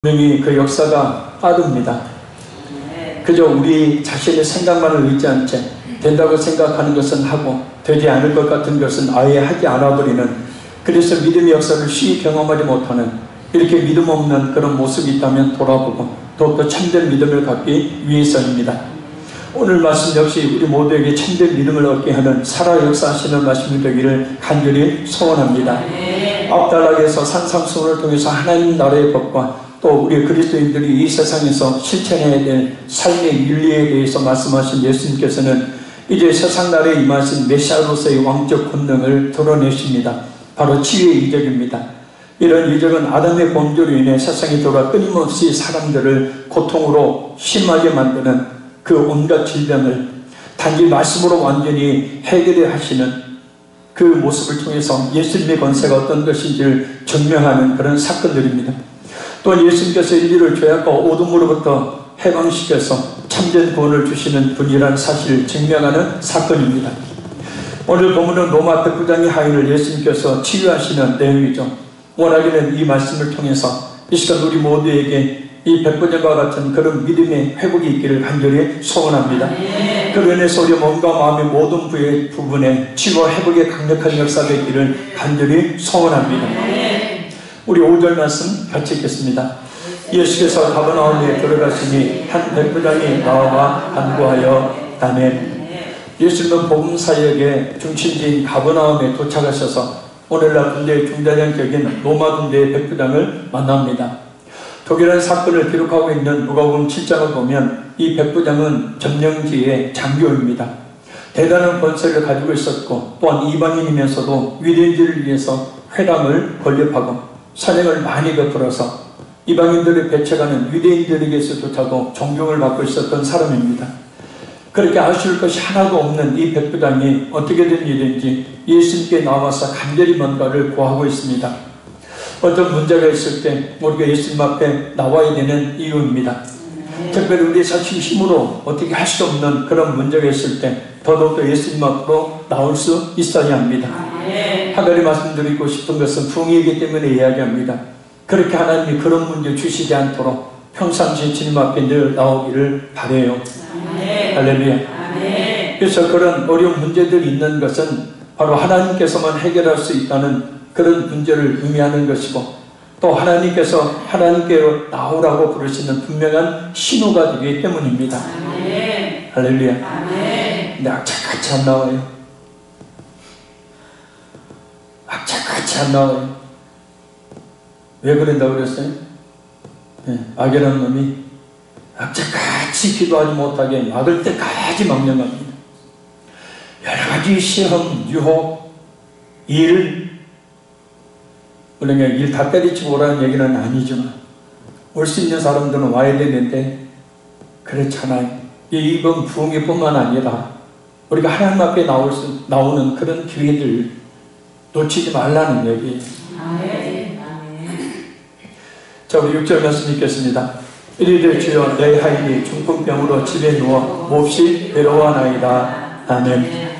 분명히 그 역사가 빠릅니다. 그저 우리 자신의 생각만을 의지한 채 된다고 생각하는 것은 하고 되지 않을 것 같은 것은 아예 하지 않아버리는, 그래서 믿음의 역사를 쉽게 경험하지 못하는, 이렇게 믿음 없는 그런 모습이 있다면 돌아보고 더욱더 참된 믿음을 갖기 위해서입니다. 오늘 말씀 역시 우리 모두에게 참된 믿음을 얻게 하는 살아 역사하시는 말씀이 되기를 간절히 소원합니다. 앞달락에서 산상수훈을 통해서 하나님 나라의 법과 또 우리 그리스도인들이 이 세상에서 실천해야 될 삶의 윤리에 대해서 말씀하신 예수님께서는 이제 세상 나라에 임하신 메시아로서의 왕적 권능을 드러내십니다. 바로 치유의 이적입니다. 이런 이적은 아담의 범죄로 인해 세상에 들어와 끊임없이 사람들을 고통으로 심하게 만드는 그 온갖 질병을 단지 말씀으로 완전히 해결해 하시는 그 모습을 통해서 예수님의 권세가 어떤 것인지를 증명하는 그런 사건들입니다. 또한 예수님께서 인류를 죄악과 어둠으로부터 해방시켜서 참된 구원을 주시는 분이라는 사실을 증명하는 사건입니다. 오늘 본문은 로마 백부장의 하인을 예수님께서 치유하시는 내용이죠. 원하기는 이 말씀을 통해서 이 시간 우리 모두에게 이 백부장과 같은 그런 믿음의 회복이 있기를 간절히 소원합니다. 그로 인해서 우리 몸과 마음의 모든 부분에 치유와 회복의 강력한 역사가 있기를 간절히 소원합니다. 우리 5절 말씀 같이 읽겠습니다. 예수께서 가버나움에 들어가시니 한 백부장이 나와 간구하여 아멘. 예수님은 복음사역의 중심지인 가버나움에 도착하셔서 오늘날 군대의 중대장 격인 로마 군대의 백부장을 만납니다. 독일한 사건을 기록하고 있는 누가복음 7장을 보면 이 백부장은 점령지의 장교입니다. 대단한 권세를 가지고 있었고 또한 이방인이면서도 유대인들을 위해서 회당을 건립하고 사냥을 많이 베풀어서 이방인들을 배척하는 유대인들에게서조차도 존경을 받고 있었던 사람입니다. 그렇게 아쉬울 것이 하나도 없는 이 백부장이 어떻게 된 일인지 예수님께 나와서 간절히 뭔가를 구하고 있습니다. 어떤 문제가 있을 때 우리가 예수님 앞에 나와야 되는 이유입니다. 특별히 우리 자신 힘으로 어떻게 할 수 없는 그런 문제가 있을 때 더더욱더 예수님 앞으로 나올 수 있어야 합니다. 한 가지 말씀드리고 싶은 것은 부흥이기 때문에 이야기합니다. 그렇게 하나님이 그런 문제 주시지 않도록 평상시에 주님 앞에 늘 나오기를 바라요. 할렐루야. 그래서 그런 어려운 문제들이 있는 것은 바로 하나님께서만 해결할 수 있다는 그런 문제를 의미하는 것이고, 또 하나님께서 하나님께로 나오라고 부르시는 분명한 신호가 되기 때문입니다. 할렐루야. 근데 악착같이 안 나와요. 악착같이 안 나와요. 왜 그런다고 그랬어요? 악이라는 놈이 악착같이 기도하지 못하게 막을 때까지 망령합니다. 여러가지 시험, 유혹, 일, 물론 일 다 때리치고 오라는 얘기는 아니지만 올 수 있는 사람들은 와야 되는데 그렇잖아요. 이번 부흥회 뿐만 아니라 우리가 하나님 앞에 나오는 그런 기회들 놓치지 말라는 얘기예요. 자, 우리 6절 말씀 읽겠습니다. 이리들 주여 내 하인이 중풍병으로 집에 누워 몹시 괴로워하나이다. 아멘.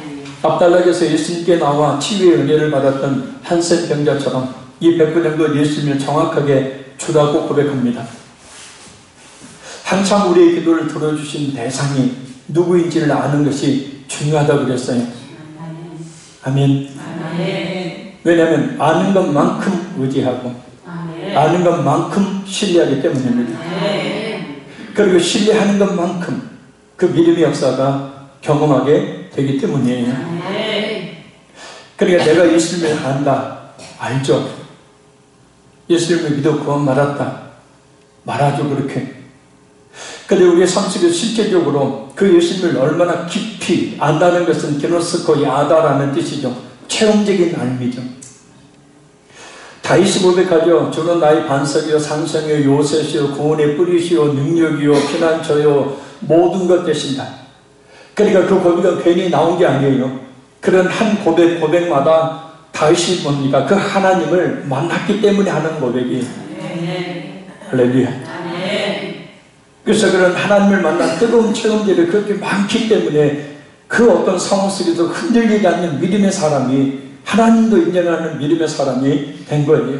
앞달락에서 예수님께 나와 치유의 은혜를 받았던 한센 병자처럼 이 백부장도 예수님을 정확하게 주라고 고백합니다. 항상 우리의 기도를 들어주신 대상이 누구인지를 아는 것이 중요하다고 그랬어요. 아멘. 왜냐하면 아는 것만큼 의지하고 아는 것만큼 신뢰하기 때문입니다. 그리고 신뢰하는 것만큼 그 믿음의 역사가 경험하게 되기 때문이에요. 그러니까 내가 예수님을 안다, 알죠. 예수님을 믿어 구원 받았다, 말하죠. 그렇게. 근데 우리의 삶 속에서 실제적으로 그 예수님을 얼마나 깊이 안다는 것은 게노스코 야다라는 뜻이죠. 체험적인 알미죠. 다윗이 고백하죠. 주는 나의 반석이요 산성이요 요새시요 구원의 뿌리시요 능력이요 피난처요 모든 것 되신다. 그러니까 그 고백은 괜히 나온 게 아니에요. 그런 한 고백마다 다윗이 뭡니까? 그 하나님을 만났기 때문에 하는 고백이에요. 할렐루야. 그래서 그런 하나님을 만난 뜨거운 체험들이 그렇게 많기 때문에 그 어떤 상황 속에서 흔들리지 않는 믿음의 사람이, 하나님도 인정하는 믿음의 사람이 된 거예요.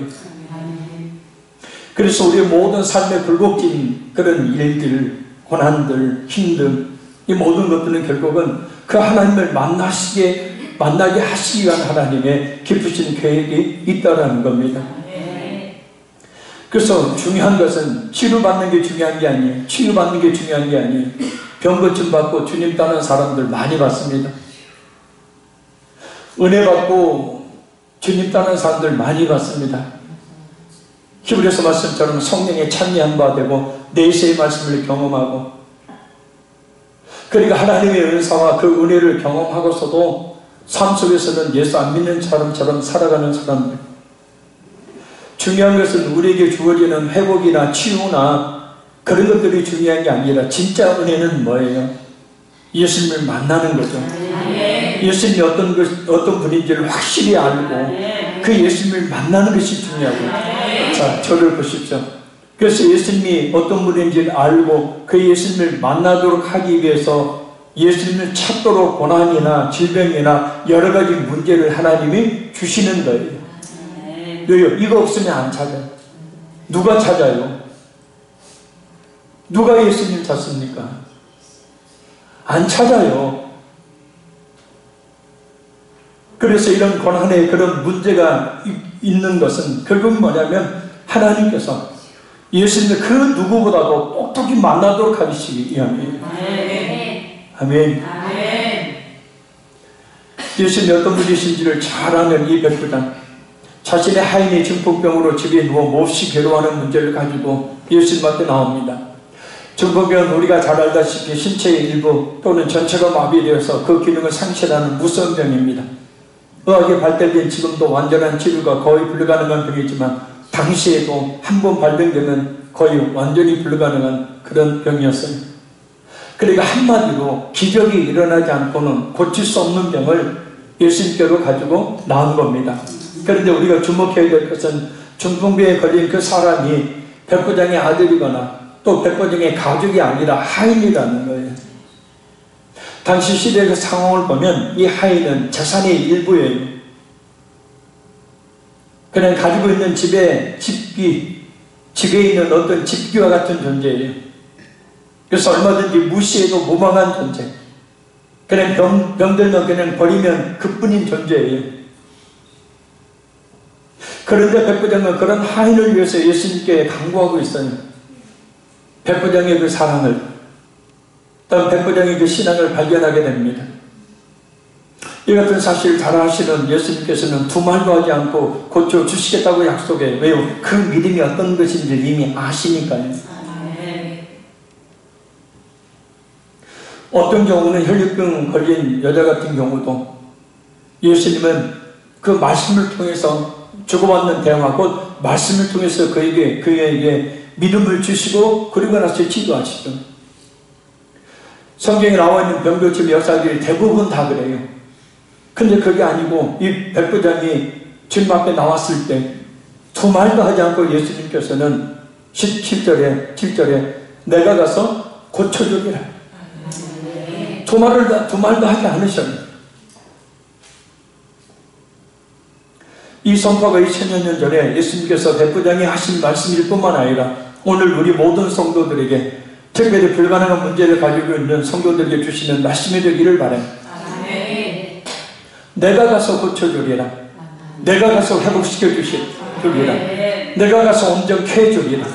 그래서 우리의 모든 삶에 굴곡진 그런 일들, 고난들, 힘들, 이 모든 것들은 결국은 그 하나님을 만나게 하시기 위한 하나님의 깊으신 계획이 있다라는 겁니다. 그래서 중요한 것은 치료받는 게 중요한 게 아니에요. 치유받는 게 중요한 게 아니에요. 병 고침 받고 주님 따르는 사람들 많이 봤습니다. 은혜 받고 주님 따르는 사람들 많이 봤습니다. 히브리서 말씀처럼 성령의 찬미한 바 되고 내세의 말씀을 경험하고, 그러니까 하나님의 은사와 그 은혜를 경험하고서도 삶 속에서는 예수 안 믿는 사람처럼 살아가는 사람들. 중요한 것은 우리에게 주어지는 회복이나 치유나 그런 것들이 중요한 게 아니라 진짜 은혜는 뭐예요? 예수님을 만나는 거죠. 예수님이 어떤 분인지를 확실히 알고 그 예수님을 만나는 것이 중요하고. 자, 저를 보십시오. 그래서 예수님이 어떤 분인지를 알고 그 예수님을 만나도록 하기 위해서 예수님을 찾도록 고난이나 질병이나 여러 가지 문제를 하나님이 주시는 거예요. 왜요? 이거 없으면 안 찾아요. 누가 찾아요? 누가 예수님 찾습니까? 안 찾아요. 그래서 이런 고난에 그런 문제가 있는 것은 결국 뭐냐면 하나님께서 예수님을 그 누구보다도 똑똑히 만나도록 하시기 위함이에요. 아멘. 예수님이 어떤 분이신지를 잘 아는 이 백부장, 자신의 하인이 중풍병으로 집에 누워 몹시 괴로워하는 문제를 가지고 예수님 앞에 나옵니다. 중풍병은 우리가 잘 알다시피 신체의 일부 또는 전체가 마비되어서 그 기능을 상실하는 무서운 병입니다. 의학이 발달된 지금도 완전한 치료가 거의 불가능한 병이지만 당시에도 한 번 발병되면 거의 완전히 불가능한 그런 병이었어요. 그러니까 한마디로 기적이 일어나지 않고는 고칠 수 없는 병을 예수님께로 가지고 나온 겁니다. 그런데 우리가 주목해야 될 것은 중풍병에 걸린 그 사람이 백부장의 아들이거나 또 백부장의 가족이 아니라 하인이라는 거예요. 당시 시대의 그 상황을 보면 이 하인은 재산의 일부예요. 그냥 가지고 있는 집에 집에 있는 어떤 집기와 같은 존재예요. 그래서 얼마든지 무시해도 무방한 존재. 그냥 병들면 그냥 버리면 그뿐인 존재예요. 그런데 백부장은 그런 하인을 위해서 예수님께 간구하고 있어요. 백부장의 그 사랑을, 또 백부장의 그 신앙을 발견하게 됩니다. 이 같은 사실을 잘 아시는 예수님께서는 두말도 하지 않고 고쳐주시겠다고 약속해. 왜요? 그 믿음이 어떤 것인지 이미 아시니까요. 어떤 경우는 혈류병 걸린 여자 같은 경우도 예수님은 그 말씀을 통해서 주고받는 대화, 곧 말씀을 통해서 그에게 믿음을 주시고 그리고 나서 치료하시죠. 성경에 나와 있는 병고침 역사들이 대부분 다 그래요. 근데 그게 아니고 이 백부장이 주님 앞에 나왔을 때 두 말도 하지 않고 예수님께서는 7절에 내가 가서 고쳐주리라. 두 말도 하지 않으셨어요. 이 선포가 2000여 년 전에 예수님께서 백부장이 하신 말씀일 뿐만 아니라 오늘 우리 모든 성도들에게, 특별히 불가능한 문제를 가지고 있는 성도들에게 주시는 말씀이 되기를 바라요. 내가 가서 고쳐주리라. 내가 가서 회복시켜 주리라. 내가 가서 온전케 해주리라.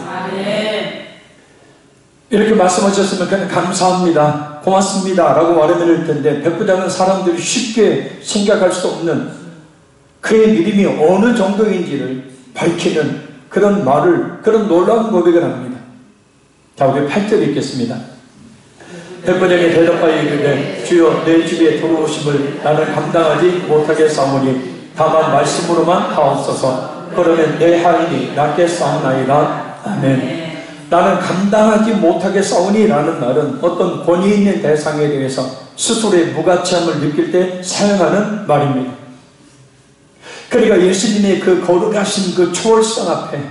이렇게 말씀하셨으면 그냥 감사합니다, 고맙습니다 라고 말하면 될 텐데, 백부장은 사람들이 쉽게 생각할 수 없는 그의 믿음이 어느 정도인지를 밝히는 그런 말을, 그런 놀라운 고백을 합니다. 자, 우리 8절 읽겠습니다. 백부장이 대답하여 이르되 주여 내 집에 들어오심을 나는 감당하지 못하겠사오니 다만 말씀으로만 하옵소서. 그러면 내 하인이 낫게 싸우나이다. 아멘. 나는 감당하지 못하겠사오니 라는 말은 어떤 권위 있는 대상에 대해서 스스로의 무가치함을 느낄 때 사용하는 말입니다. 그러니까 예수님의 그 거룩하신 그 초월성 앞에,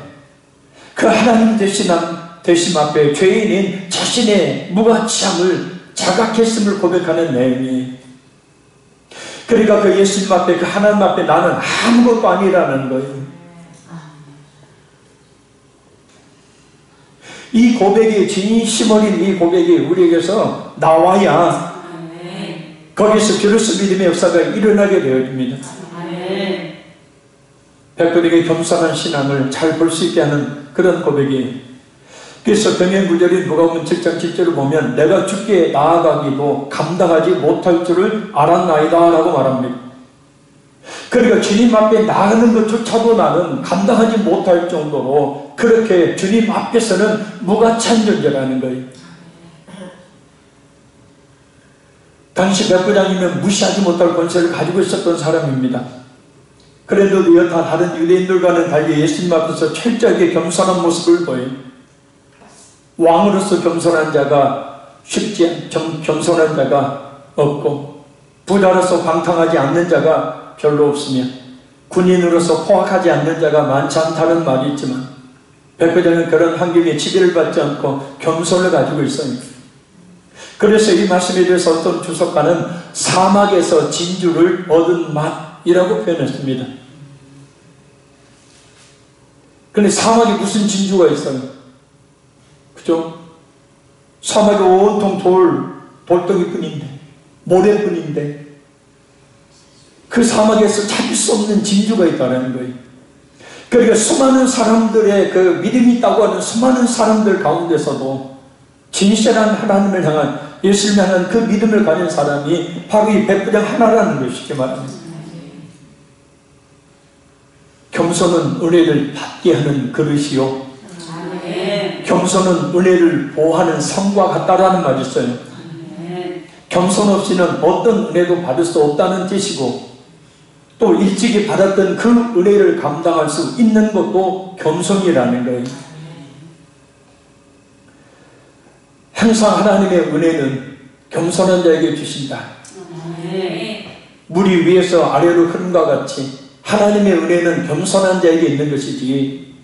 그 하나님 되심 앞에 죄인인 자신의 무가치함을, 자각했음을 고백하는 내용이, 그러니까 그 예수님 앞에, 그 하나님 앞에 나는 아무것도 아니라는 거예요. 이 고백이, 진심 어린 이 고백이 우리에게서 나와야 거기서 비로소 믿음의 역사가 일어나게 되어집니다. 백부에게 겸손한 신앙을 잘 볼 수 있게 하는 그런 고백이에요. 그래서 병행구절인 누가복음 7장 7절을 보면 내가 주께 나아가기도 감당하지 못할 줄을 알았나이다 라고 말합니다. 그러니까 주님 앞에 나가는 것조차도 나는 감당하지 못할 정도로 그렇게 주님 앞에서는 무가치한 존재라는 거예요. 당시 백부장이면 무시하지 못할 권세를 가지고 있었던 사람입니다. 그런데도 여타 다른 유대인들과는 달리 예수님 앞에서 철저하게 겸손한 모습을 보여요. 왕으로서 겸손한 자가 겸손한 자가 없고, 부자로서 방탕하지 않는 자가 별로 없으며, 군인으로서 포악하지 않는 자가 많지 않다는 말이 있지만 백부장은 그런 환경에 지배를 받지 않고 겸손을 가지고 있어요. 그래서 이 말씀에 대해서 어떤 주석가는 사막에서 진주를 얻은 맛이라고 표현했습니다. 그런데 사막에 무슨 진주가 있어요? 그죠? 사막이 온통 돌덩이뿐인데, 모래뿐인데 그 사막에서 찾을 수 없는 진주가 있다는 거예요. 그러니까 수많은 사람들의 그 믿음이 있다고 하는 수많은 사람들 가운데서도 진실한 하나님을 향한, 예수님을 향한 그 믿음을 가진 사람이 바로 이 백부장 하나라는 것이죠. 말합니다. 겸손은 은혜를 받게 하는 그릇이요, 겸손은 은혜를 보호하는 성과 같다라는 말이 있어요. 겸손 없이는 어떤 은혜도 받을 수 없다는 뜻이고, 또 일찍이 받았던 그 은혜를 감당할 수 있는 것도 겸손이라는 거예요. 항상 하나님의 은혜는 겸손한 자에게 주신다. 물이 위에서 아래로 흐름과 같이 하나님의 은혜는 겸손한 자에게 있는 것이지,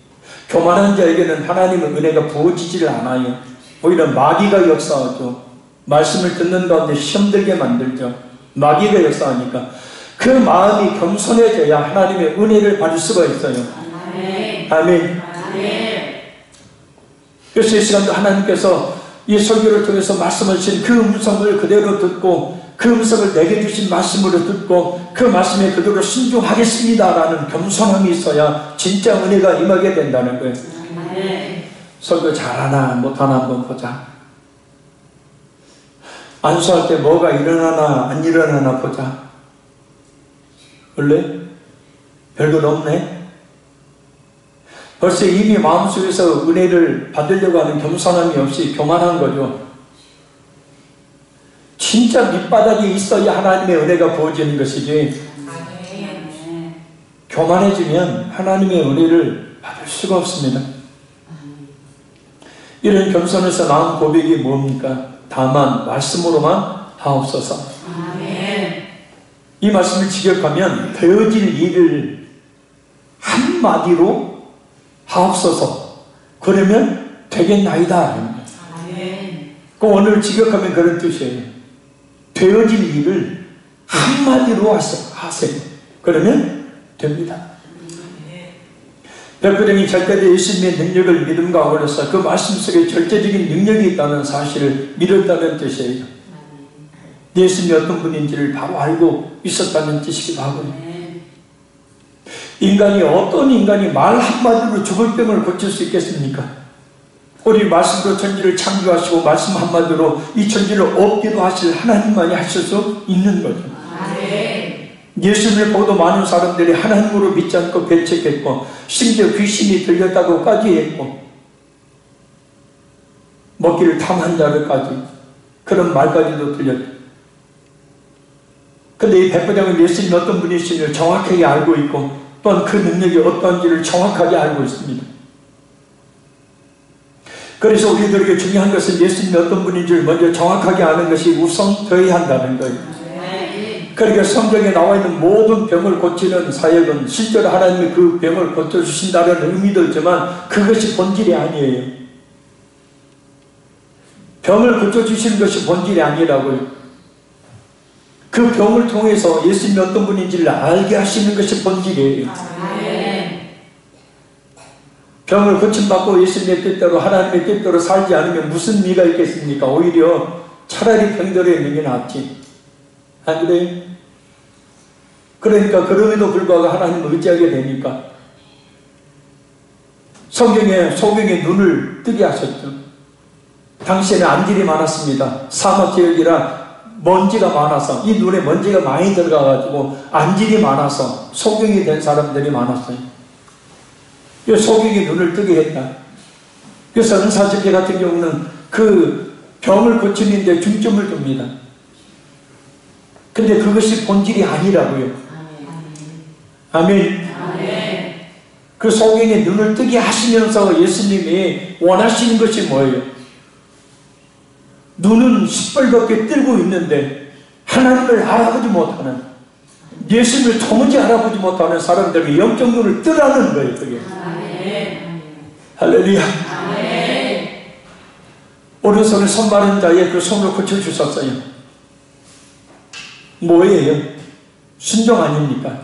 교만한 자에게는 하나님의 은혜가 부어지지를 않아요. 오히려 마귀가 역사하죠. 말씀을 듣는 가운데 시험들게 만들죠. 마귀가 역사하니까 그 마음이 겸손해져야 하나님의 은혜를 받을 수가 있어요. 아멘. 그래서 이 시간도 하나님께서 이 설교를 통해서 말씀하신 그 음성을 그대로 듣고, 그 음성을 내게 주신 말씀으로 듣고 그 말씀에 그대로 순종하겠습니다라는 겸손함이 있어야 진짜 은혜가 임하게 된다는 거예요. 설교 잘하나 못하나 한번 보자. 안수할 때 뭐가 일어나나 안 일어나나 보자. 원래 별것 없네. 벌써 이미 마음속에서 은혜를 받으려고 하는 겸손함이 없이 교만한 거죠. 진짜 밑바닥에 있어야 하나님의 은혜가 부어지는 것이지, 교만해지면 하나님의 은혜를 받을 수가 없습니다. 이런 겸손에서 나온 고백이 뭡니까? 다만 말씀으로만 하옵소서. 이 말씀을 직역하면 되어질 일을 한마디로 하옵소서, 그러면 되겠나이다. 그 오늘 직역하면 그런 뜻이에요. 되어질 일을 한마디로 하세요. 그러면 됩니다. 백부장이 절대로 예수님의 능력을 믿음과 어울려서 그 말씀 속에 절대적인 능력이 있다는 사실을 믿었다는 뜻이에요. 예수님이 어떤 분인지를 바로 알고 있었다는 뜻이기도 하고요. 인간이, 어떤 인간이 말 한마디로 죽을 병을 고칠 수 있겠습니까? 우리 말씀으로 천지를 창조하시고 말씀 한마디로 이 천지를 없기도 하실 하나님만이 하실 수 있는 거죠. 예수님을 보고도 많은 사람들이 하나님으로 믿지 않고 배척했고, 심지어 귀신이 들렸다고까지 했고, 먹기를 탐한 자들까지 그런 말까지도 들렸죠. 근데 이 백부장은 예수님이 어떤 분이신지를 정확하게 알고 있고, 또한 그 능력이 어떤지를 정확하게 알고 있습니다. 그래서 우리들에게 중요한 것은 예수님이 어떤 분인지를 먼저 정확하게 아는 것이 우선되어야 한다는 거예요. 그러니까 성경에 나와 있는 모든 병을 고치는 사역은 실제로 하나님이 그 병을 고쳐주신다는 의미도 있지만 그것이 본질이 아니에요. 병을 고쳐주시는 것이 본질이 아니라고요. 그 병을 통해서 예수님이 어떤 분인지를 알게 하시는 것이 본질이에요. 병을 고침받고 예수님의 뜻대로 하나님의 뜻대로 살지 않으면 무슨 미가 있겠습니까? 오히려 차라리 병들어 있는 게 낫지. 안 그래요? 그러니까 그럼에도 불구하고 하나님을 의지하게 되니까 소경의 눈을 뜨게 하셨죠. 당시에는 안질이 많았습니다. 사막지역이라 먼지가 많아서, 이 눈에 먼지가 많이 들어가가지고 안질이 많아서 소경이 된 사람들이 많았어요. 이 소경이 눈을 뜨게 했다. 그래서 은사집회 같은 경우는 그 병을 고치는데 중점을 둡니다. 근데 그것이 본질이 아니라고요. 아멘. 아멘. 그 소경의 눈을 뜨게 하시면서 예수님이 원하시는 것이 뭐예요? 눈은 시뻘겋게 뜨고 있는데 하나님을 알아보지 못하는, 예수님을 도무지 알아보지 못하는 사람들에게 영적 눈을 뜨라는 거예요. 그게. 아멘. 할렐루야. 아멘. 오른손에 손 마른 자의 그 손을 고쳐주셨어요. 뭐예요? 순종 아닙니까?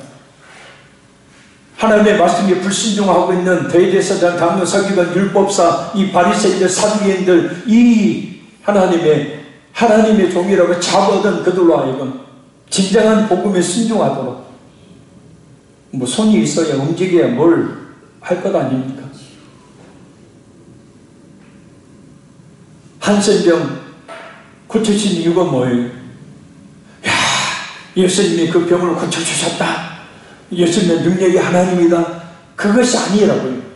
하나님의 말씀에 불순종하고 있는 대제사장, 당뇨, 서기관, 율법사, 이 바리새인들, 사두개인들, 이 하나님의 종이라고 잡아든 그들로 하여금 진정한 복음에 순종하도록, 뭐 손이 있어야 움직여야 뭘 할 것 아닙니까? 한센병 고쳐주신 이유가 뭐예요? 야, 예수님이 그 병을 고쳐주셨다. 예수님의 능력이 하나님이다. 그것이 아니라고요.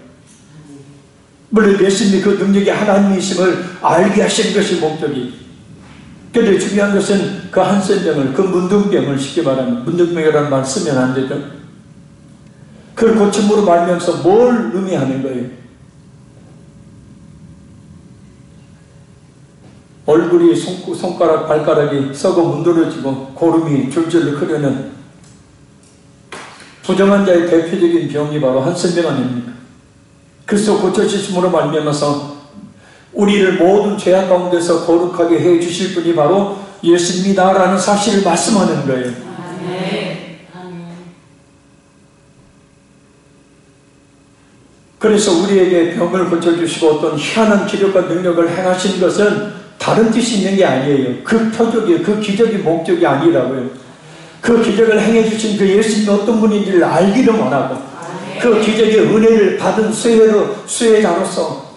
물론 예수님이 그 능력이 하나님이심을 알게 하시는 것이 목적이. 그런데 중요한 것은 그 한센병을, 그 문둥병을, 쉽게 말하면 문둥병이라는 말 쓰면 안 되죠. 그걸 고침으로 말하면서 뭘 의미하는 거예요? 얼굴이 손가락, 발가락이 썩어 문드러지고 고름이 줄줄 흐르는 부정한 자의 대표적인 병이 바로 한센병 아닙니까? 그래서 고쳐주심으로 말미암아서 우리를 모든 죄악 가운데서 거룩하게 해주실 분이 바로 예수님이다라는 사실을 말씀하는 거예요. 아멘. 그래서 우리에게 병을 고쳐주시고 어떤 희한한 기력과 능력을 행하신 것은 다른 뜻이 있는 게 아니에요. 그 표적이, 그 기적이 목적이 아니라고요. 그 기적을 행해주신 그 예수님이 어떤 분인지를 알기를 원하고, 그 기적의 은혜를 받은 수혜자로서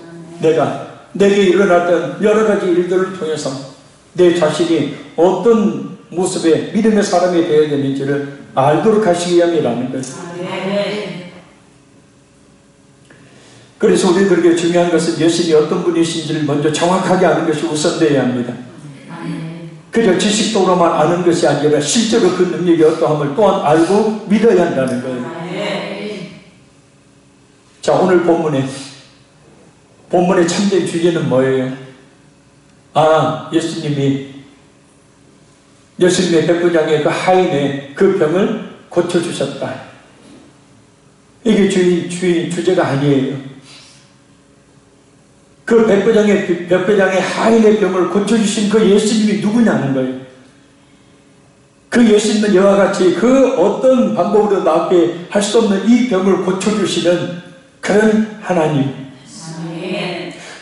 내게 일어났던 여러 가지 일들을 통해서 내 자신이 어떤 모습의 믿음의 사람이 되어야 되는지를 알도록 하시기 위함이라는 거예요. 그래서 우리들에게 중요한 것은 예수님이 어떤 분이신지를 먼저 정확하게 아는 것이 우선되어야 합니다. 그저 지식적으로만 아는 것이 아니라 실제로 그 능력이 어떠함을 또한 알고 믿어야 한다는 거예요. 자, 오늘 본문의 참된 주제는 뭐예요? 예수님의 백부장의 그 하인의 그 병을 고쳐주셨다. 이게 주제가 아니에요. 그 백부장의 하인의 병을 고쳐주신 그 예수님이 누구냐는 거예요. 그 예수님은 이와 같이 그 어떤 방법으로 낫게 할 수 없는 이 병을 고쳐주시는 그런 하나님.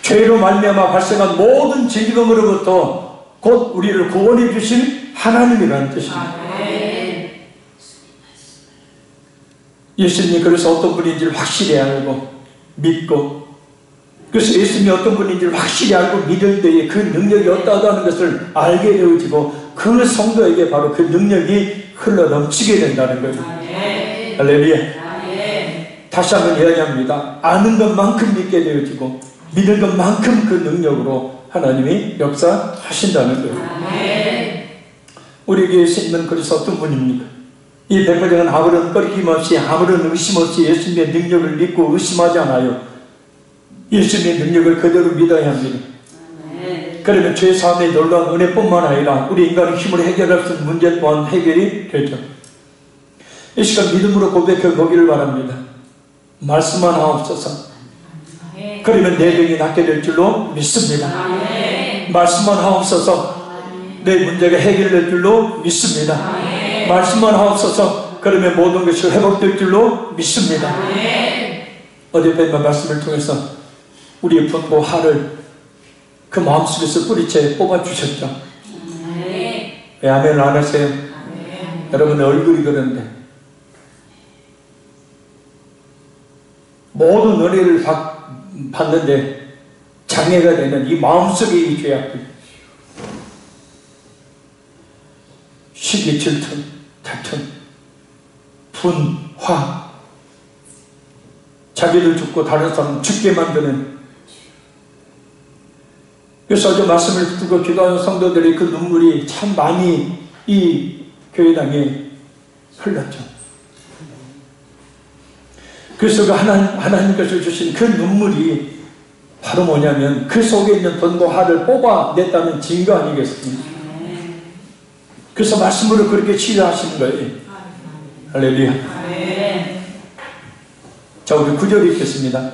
죄로 말미암아 발생한 모든 질병으로부터 곧 우리를 구원해 주실 하나님이라는 뜻입니다. 예수님이 그래서 어떤 분인지를 확실히 알고 믿고, 그래서 예수님이 어떤 분인지를 확실히 알고 믿을 때에 그 능력이 어떠하다는 것을 알게 되어지고 그 성도에게 바로 그 능력이 흘러넘치게 된다는 거죠. 할렐루야. 다시 한번 이야기합니다. 아는 것만큼 믿게 되어지고 믿는 것만큼 그 능력으로 하나님이 역사하신다는 거예요. 우리 예수님은 그래서 어떤 분입니까? 이 백부장은 아무런 꺼리낌 없이, 아무런 의심 없이 예수님의 능력을 믿고 의심하지 않아요. 예수님의 능력을 그대로 믿어야 합니다. 그러면 죄 사함의 놀라운 은혜뿐만 아니라 우리 인간의 힘으로 해결할 수 있는 문제 또한 해결이 되죠. 이 시간 믿음으로 고백해 보기를 바랍니다. 말씀만 하옵소서. 그러면 내 병이 낫게 될 줄로 믿습니다. 말씀만 하옵소서. 내 문제가 해결될 줄로 믿습니다. 말씀만 하옵소서. 그러면 모든 것이 회복될 줄로 믿습니다. 어디 뵙는 말씀을 통해서 우리의 분고 화를 그 마음속에서 뿌리채 뽑아주셨죠. 왜 아멘을 안 하세요? 여러분의 얼굴이 그런데 모든 은혜를 받는데 장애가 되는 이 마음속에 이 죄악들, 시기, 질투, 다툼, 분, 화, 자기를 죽고 다른 사람 죽게 만드는. 그래서 어제 말씀을 듣고 기도하는 성도들이 그 눈물이 참 많이 이 교회당에 흘렀죠. 그래서 그 하나님께서 주신 그 눈물이 바로 뭐냐면 그 속에 있는 분과 화를 뽑아냈다는 증거 아니겠습니까? 그래서 말씀으로 그렇게 치유하시는 거예요. 할렐루야. 자, 우리 9절 읽겠습니다.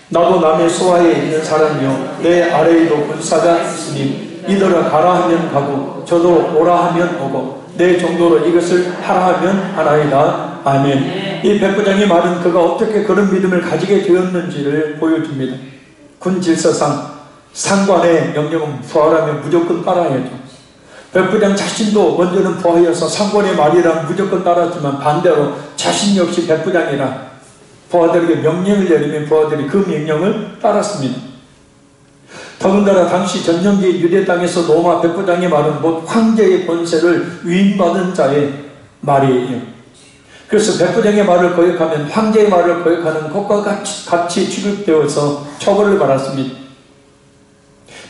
나도 남의 소하에 있는 사람이요 내 아래에도 군사가 있으니 이들아 가라 하면 가고 저도 오라 하면 오고 내 정도로 이것을 하라 하면 하나이다. 아멘. 이 백부장의 말은 그가 어떻게 그런 믿음을 가지게 되었는지를 보여줍니다. 군 질서상 상관의 명령은 부하라면 무조건 따라야죠. 백부장 자신도 먼저는 부하여서 상관의 말이란 무조건 따랐지만 반대로 자신 역시 백부장이라 부하들에게 명령을 내리면 부하들이 그 명령을 따랐습니다. 더군다나 당시 전쟁기 유대 땅에서 로마 백부장의 말은 곧 황제의 권세를 위임받은 자의 말이에요. 그래서 백부장의 말을 거역하면 황제의 말을 거역하는 것과 같이 취급되어서 처벌을 받았습니다.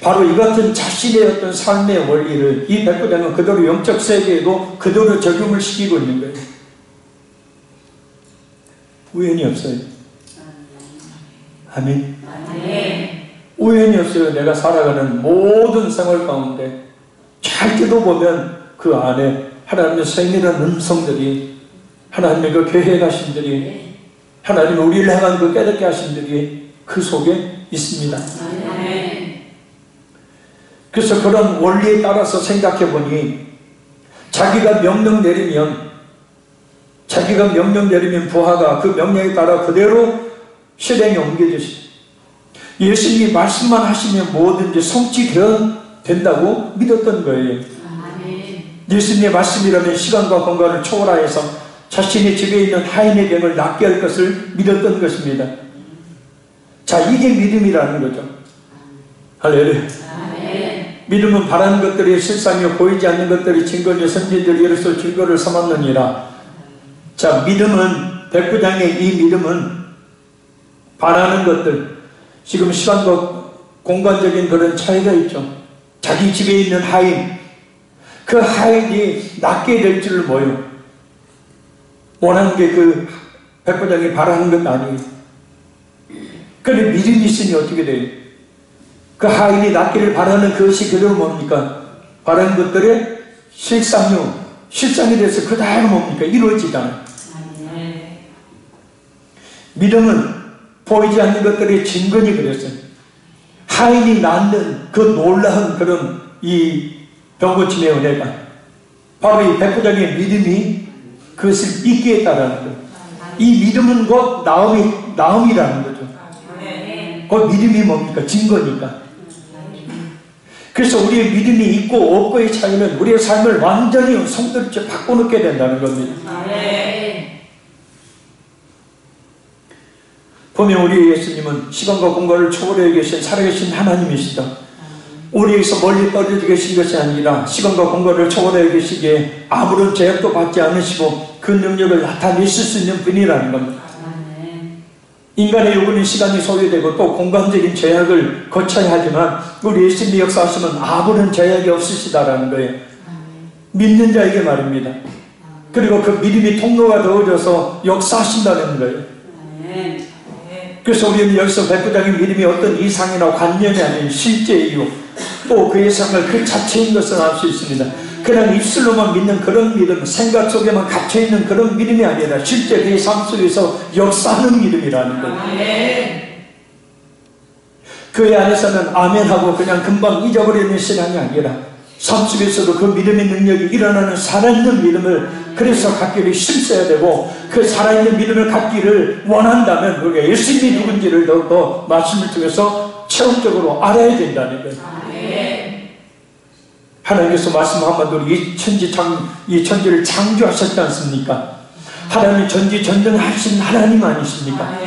바로 이 같은 자신의 어떤 삶의 원리를 이 백부장은 그대로 영적 세계에도 그대로 적용을 시키고 있는 거예요. 우연이 없어요. 아멘. 우연이 없어요. 내가 살아가는 모든 생활 가운데 잘 들어보면 그 안에 하나님의 세밀한 음성들이, 하나님의 그 계획하심들이, 하나님의 우리를 향한 그 깨닫게 하심들이 그 속에 있습니다. 그래서 그런 원리에 따라서 생각해 보니 자기가 명령 내리면 부하가 그 명령에 따라 그대로 실행에 옮겨지시. 예수님이 말씀만 하시면 뭐든지 성취되어 된다고 믿었던 거예요. 예수님의 말씀이라면 시간과 공간을 초월하여서 자신의 집에 있는 하인의 병을 낫게 할 것을 믿었던 것입니다. 자, 이게 믿음이라는 거죠. 할렐루야. 믿음은 바라는 것들이 실상이요 보이지 않는 것들이 증거니 선지자들이 이로써 증거를 삼았느니라. 자, 믿음은, 백부장의 이 믿음은 바라는 것들, 지금 시간과 공간적인 그런 차이가 있죠. 자기 집에 있는 하인, 그 하인이 낫게 될 줄을 뭐요? 원하는 게 그 백부장이 바라는 것 아니에요. 그런데 믿음이 있으니 어떻게 돼요? 그 하인이 낫기를 바라는 그것이 그대로 뭡니까? 바라는 것들의 실상이 돼서 그대로 뭡니까? 이루어지잖아요. 믿음은 보이지 않는 것들의 증거니 그랬어요. 하인이 낳는 그 놀라운 그런 이 병고침의 은혜가 바로 이 백부장의 믿음이 그것을 믿게 했다라는 거예요. 이 믿음은 곧 나음이라는 거죠. 그 믿음이 뭡니까? 증거니까. 그래서 우리의 믿음이 있고 없고의 차이는 우리의 삶을 완전히 성도롭게 바꿔놓게 된다는 겁니다. 보면 우리 예수님은 시간과 공간을 초월해 계신 살아계신 하나님이시다. 우리에게서 멀리 떨어져 계신 것이 아니라 시간과 공간을 초월해 계시기에 아무런 제약도 받지 않으시고 그 능력을 나타내실 수 있는 분이라는 겁니다. 인간의 요구는 시간이 소요되고 또 공간적인 제약을 거쳐야 하지만 우리 예수님의 역사하시면 아무런 제약이 없으시다라는 거예요. 믿는 자에게 말입니다. 그리고 그 믿음이 통로가 되어져서 역사하신다는 거예요. 그래서 우리는 여기서 백부장의 믿음이 어떤 이상이나 관념이 아닌 실제이요 또 그의 삶을 그 자체인 것을 알 수 있습니다. 그냥 입술로만 믿는 그런 믿음, 생각 속에만 갇혀있는 그런 믿음이 아니라 실제 그의 삶 속에서 역사하는 믿음이라는 거예요. 그의 안에서는 아멘하고 그냥 금방 잊어버리는 신앙이 아니라 삶 속에서도 그 믿음의 능력이 일어나는 살아있는 믿음을 그래서 갖기를 힘써야 되고, 그 살아있는 믿음을 갖기를 원한다면 우리가 예수님이 누군지를 더 말씀을 통해서 체험적으로 알아야 된다는 거예요. 하나님께서 말씀 한마디로 이 천지를 창조하셨지 않습니까? 하나님이 전지전능하신 하나님 아니십니까?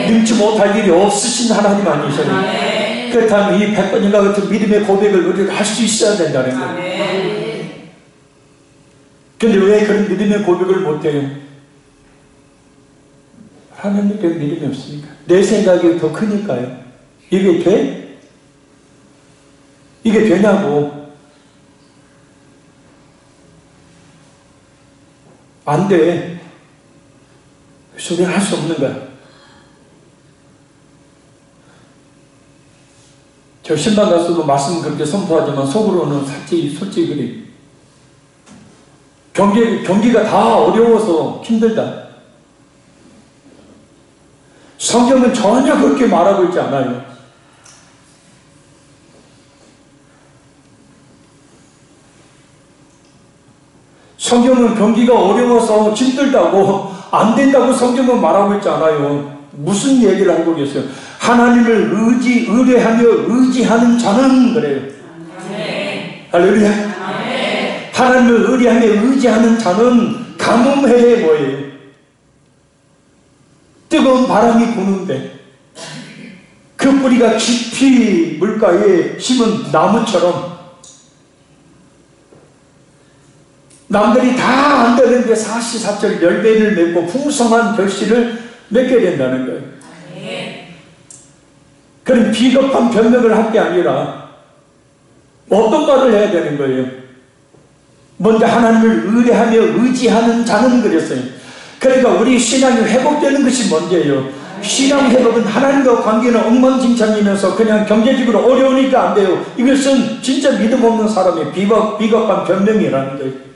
능치 못할 일이 없으신 하나님 아니셔요? 그렇다면 이 백번인과 같은 믿음의 고백을 우리가 할 수 있어야 된다는 거예요. 근데 왜 그런 믿음의 고백을 못해요? 하나님께 믿음이 없으니까. 내 생각이 더 크니까요. 이게 돼? 이게 되냐고. 안 돼. 그래서 우리는 할 수 없는 거야. 저 신방 가서도 말씀 그렇게 선포하지만 속으로는 솔직히 그래. 경기가 다 어려워서 힘들다. 성경은 전혀 그렇게 말하고 있지 않아요. 성경은 경기가 어려워서 힘들다고, 안 된다고 성경은 말하고 있지 않아요. 무슨 얘기를 하고 계세요? 하나님을 의뢰하며 의지하는 자는 그래요. 할렐루야. 하나님을 의뢰하며 의지하는 자는 가뭄해에 뭐예요? 뜨거운 바람이 부는데 그 뿌리가 깊이 물가에 심은 나무처럼 남들이 다 안 되는데 사시사철 열매를 맺고 풍성한 결실을 맺게 된다는 거예요. 그럼 비겁한 변명을 할 게 아니라 어떤 말을 해야 되는 거예요? 먼저 하나님을 의뢰하며 의지하는 자는 그랬어요. 그러니까 우리 신앙이 회복되는 것이 먼저예요. 신앙 회복은 하나님과 관계는 엉망진창이면서 그냥 경제적으로 어려우니까 안 돼요. 이것은 진짜 믿음 없는 사람의 비겁한 변명이라는 거예요.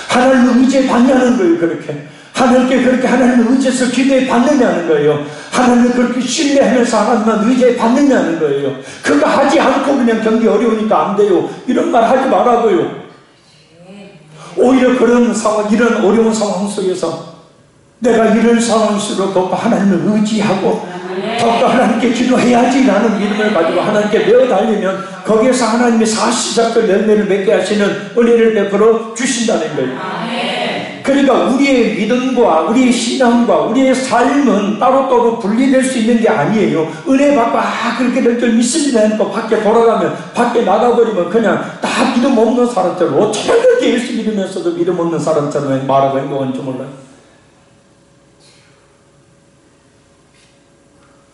하나님을 의지해 받냐는 거예요. 그렇게 하나님께 그렇게 하나님을 의지해서 기도해 받느냐는 거예요. 하나님을 그렇게 신뢰하면서 하나님만 의지해 받느냐는 거예요. 그거 하지 않고 그냥 경기 어려우니까 안 돼요, 이런 말 하지 말라고요. 오히려 그런 상황, 이런 어려운 상황 속에서 내가 이런 상황일수록 더욱더 하나님을 의지하고 더욱더 하나님께 기도해야지라는 믿음을 가지고 하나님께 매어 달리면 거기에서 하나님이 사시사철 열매를 맺게 하시는 은혜를 베풀어 주신다는 거예요. 그러니까 우리의 믿음과 우리의 신앙과 우리의 삶은 따로따로 분리될 수 있는 게 아니에요. 은혜 받고 그렇게 될 줄 믿습니다 해놓고 밖에 돌아가면, 밖에 나가버리면 그냥 다 믿음 없는 사람처럼, 어쩌면 그렇게 예수 믿으면서도 믿음 없는 사람처럼 말하고 행동하는지 몰라요.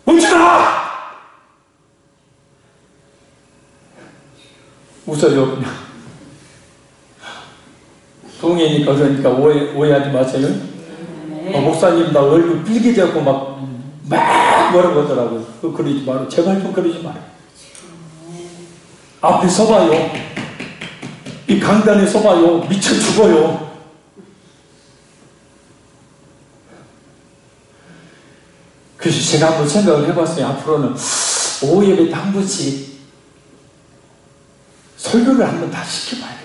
뭉치라! 웃어요 그냥. 동해니까 그러니까 오해하지 마세요. 목사님 나 얼굴 빨개져갖고 막 뭐라고 하더라고요. 그러지 마라. 제발 좀 그러지 마라. 앞에 서봐요. 이 강단에 서봐요. 미쳐 죽어요. 그래서 제가 한번 생각을 해봤어요. 앞으로는 오후 예배 때 한 번씩 설교를 한번 다 시켜봐야겠다.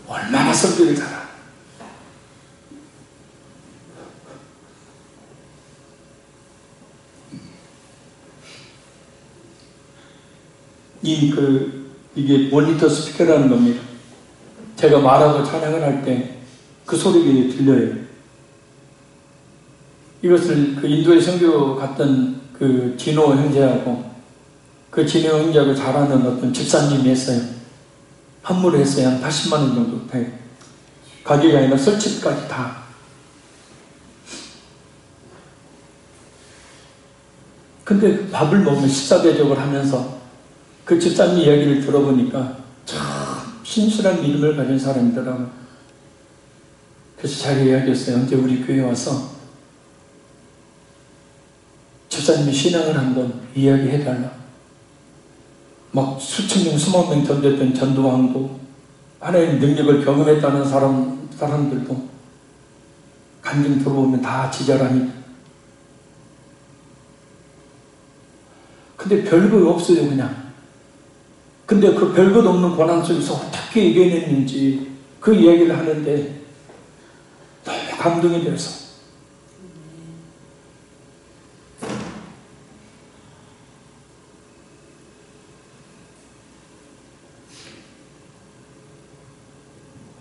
얼마나 설교를 잘하나. 이게 모니터 스피커라는 겁니다. 제가 말하고 찬양을 할 때 그 소리가 들려요. 이것을 그 인도에 선교 갔던 그 진호 형제하고 그 진호 형제하고 잘하는 어떤 집사님이 했어요. 한물을 했어요. 한 80만 원 정도 돼요. 가격이 아니라 설치까지 다. 근데 밥을 먹으면 식사대접을 하면서 그 집사님 이야기를 들어보니까 참 신실한 믿음을 가진 사람이더라고요. 그래서 자기 이야기했어요. 언제 우리 교회에 와서 집사님이 신앙을 한번 이야기해달라. 막 수천 명, 수만 명 전도했던 전도왕도 하나님의 능력을 경험했다는 사람들도 간증 들어보면 다 지절합니다. 근데 별거 없어요. 그냥 근데 그 별것 없는 고난 속에서 어떻게 이겨냈는지 그 이야기를 하는데 너무 감동이 돼서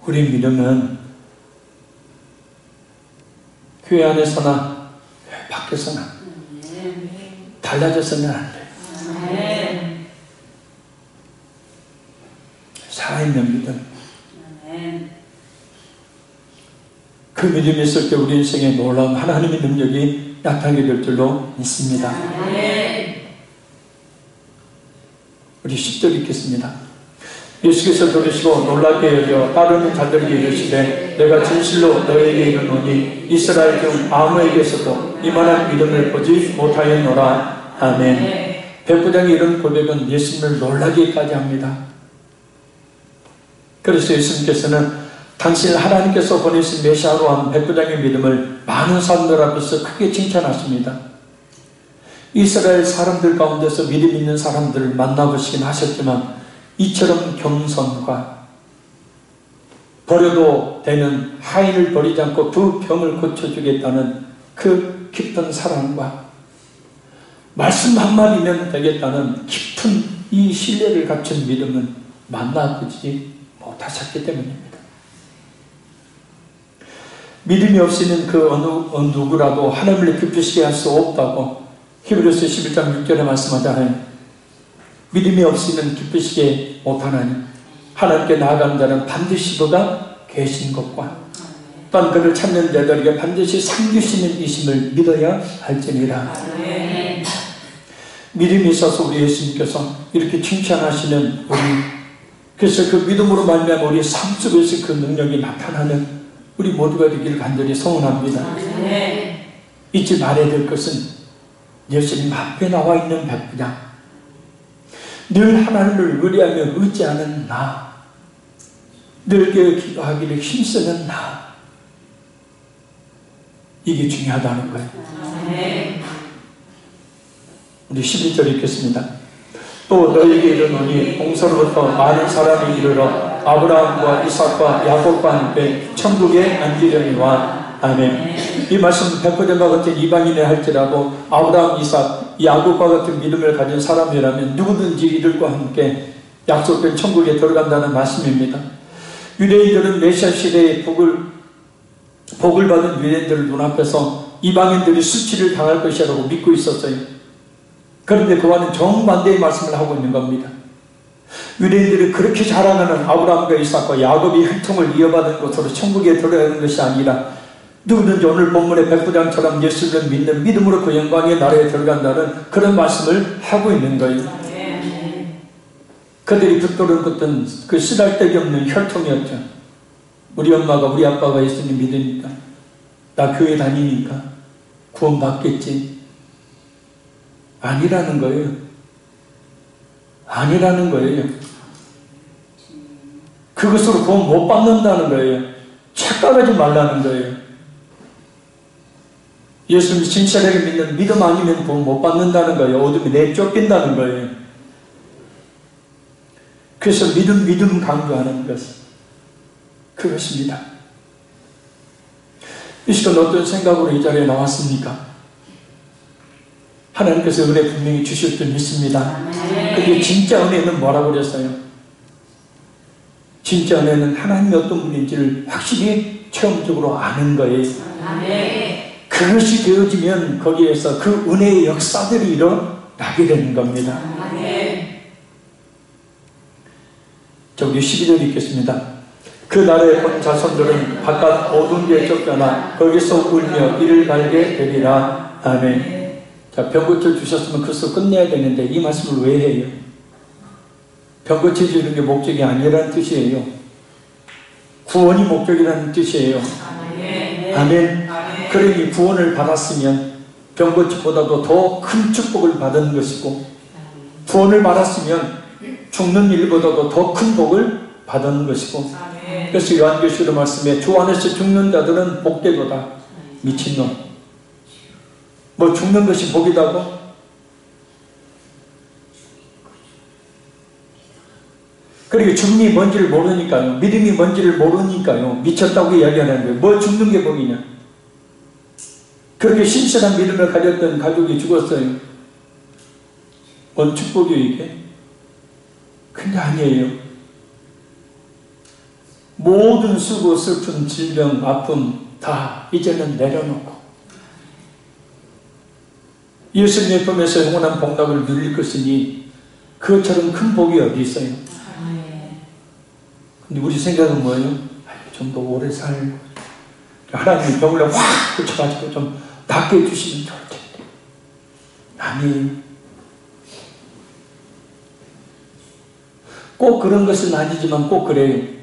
우리 믿음은 교회 안에서나 밖에서나 달라져서는 안 돼요. 살아있는 믿음. 그 믿음이 있을 때 우리 인생에 놀라운 하나님의 능력이 나타나게 될 줄로 믿습니다. 우리 10절 읽겠습니다. 예수께서 들으시고 놀랍게 여겨 따르는 자들에게 이르시되 내가 진실로 너에게 이르노니 이스라엘 중 아무에게서도 이만한 믿음을 보지 못하였노라. 아멘. 백부장의 이런 고백은 예수님을 놀라게까지 합니다. 그래서 예수님께서는 당신 하나님께서 보내신 메시아로 한 백부장의 믿음을 많은 사람들 앞에서 크게 칭찬하십니다. 이스라엘 사람들 가운데서 믿음 있는 사람들을 만나보시긴 하셨지만 이처럼 겸손과 버려도 되는 하인을 버리지 않고 그 병을 고쳐주겠다는 그 깊은 사랑과 말씀 한마디면 되겠다는 깊은 이 신뢰를 갖춘 믿음은 만나보지 못하셨기 때문입니다. 믿음이 없이는 그 어느 누구라도 하나님을 기쁘시게 할 수 없다고 히브리서 11장 6절에 말씀하잖아요. 믿음이 없이는 기쁘시게 못하나니 하나님께 나아가는 자는 반드시 그가 계신 것과 또한 그를 찾는 자들에게 반드시 상 주시는 이심을 믿어야 할지니라. 믿음이 있어서 우리 예수님께서 이렇게 칭찬하시는 우리, 그래서 그 믿음으로 말미암아 우리 삶 속에서 그 능력이 나타나는 우리 모두가 되기를 간절히 소원합니다. 잊지 말아야 될 것은 예수님 앞에 나와 있는 백부장, 늘 하나님을 의뢰하며 의지하는 나, 늘 기도하기를 힘쓰는 나, 이게 중요하다는 거예요. 우리 12절 읽겠습니다. 또 너에게 이르노니 홍서로부터 많은 사람이 이르러 아브라함과 이삭과 야곱과 함께 천국에 앉으려니와. 아멘. 이 말씀은 백부장과 같은 이방인이 할지라도 아브라함, 이삭, 야곱과 같은 믿음을 가진 사람이라면 누구든지 이들과 함께 약속된 천국에 들어간다는 말씀입니다. 유대인들은 메시아 시대의 복을 받은 유대인들 눈앞에서 이방인들이 수치를 당할 것이라고 믿고 있었어요. 그런데 그와는 정반대의 말씀을 하고 있는 겁니다. 유대인들이 그렇게 자랑하는 아브라함과 이삭과 야곱이 혈통을 이어받은 것으로 천국에 들어가는 것이 아니라 누구든지 오늘 본문의 백부장처럼 예수를 믿는 믿음으로 그 영광의 나라에 들어간다는 그런 말씀을 하고 있는 거예요. 그들이 붙들은 것은 그 쓰잘데기 없는 혈통이었죠. 우리 엄마가 우리 아빠가 예수님 믿으니까, 나 교회 다니니까 구원 받겠지. 아니라는 거예요. 아니라는 거예요. 그것으로 구원 못 받는다는 거예요. 착각하지 말라는 거예요. 예수님 진실하게 믿는 믿음 아니면 구원 못 받는다는 거예요. 어둠이 내쫓긴다는 거예요. 그래서 믿음 강조하는 것, 그것입니다. 이 시간 어떤 생각으로 이 자리에 나왔습니까? 하나님께서 은혜 분명히 주실 줄 믿습니다. 근데 진짜 은혜는 뭐라고 그랬어요? 진짜 은혜는 하나님이 어떤 분인지를 확실히 체험적으로 아는 거예요. 그것이 되어지면 거기에서 그 은혜의 역사들이 일어나게 되는 겁니다. 자, 우리 12절 읽겠습니다. 그 나라의 본 자손들은 바깥 어두운 데에 쫓겨나 거기서 울며 이를 갈게 되리라. 아멘. 자, 병고쳐 주셨으면 그것을 끝내야 되는데 이 말씀을 왜 해요? 병고쳐 주는 게 목적이 아니라는 뜻이에요. 구원이 목적이라는 뜻이에요. 아멘. 그러니 구원을 받았으면 병고치보다도 더 큰 축복을 받은 것이고, 구원을 받았으면 죽는 일보다도 더 큰 복을 받은 것이고, 그래서 요한계시록 말씀에 주 안에서 죽는 자들은 복되도다. 미친놈. 뭐 죽는 것이 복이다고? 그리고 죽음이 뭔지를 모르니까요. 믿음이 뭔지를 모르니까요. 미쳤다고 이야기하는 거예요. 뭐 죽는 게 복이냐. 그렇게 신실한 믿음을 가졌던 가족이 죽었어요. 뭔 축복이에요 이게? 근데 아니에요. 모든 수고, 슬픔, 질병, 아픔 다 이제는 내려놓고 예수님의 품에서 영원한 복락을 누릴 것이니 그것처럼 큰 복이 어디 있어요? 근데 우리 생각은 뭐예요? 좀 더 오래 살고 하나님이 병을 확 붙여가지고 좀 낫게 해주시면 좋을 텐데. 아니, 꼭 그런 것은 아니지만 꼭 그래요.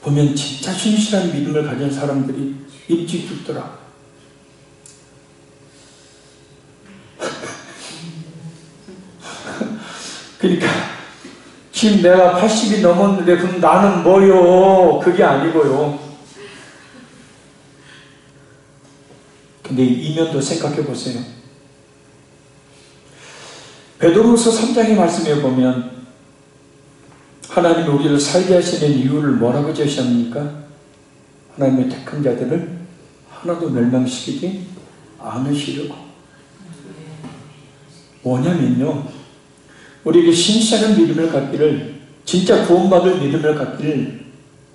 보면 진짜 신실한 믿음을 가진 사람들이 일찍 죽더라. 그러니까 지금 내가 80이 넘었는데 그럼 나는 뭐요? 그게 아니고요. 근데 이면도 생각해 보세요. 베드로후서 3장의 말씀에 보면 하나님이 우리를 살게 하시는 이유를 뭐라고 제시합니까? 하나님의 택한 자들을 하나도 멸망시키지 않으시려고. 뭐냐면요, 우리에게 신실한 믿음을 갖기를, 진짜 구원받을 믿음을 갖기를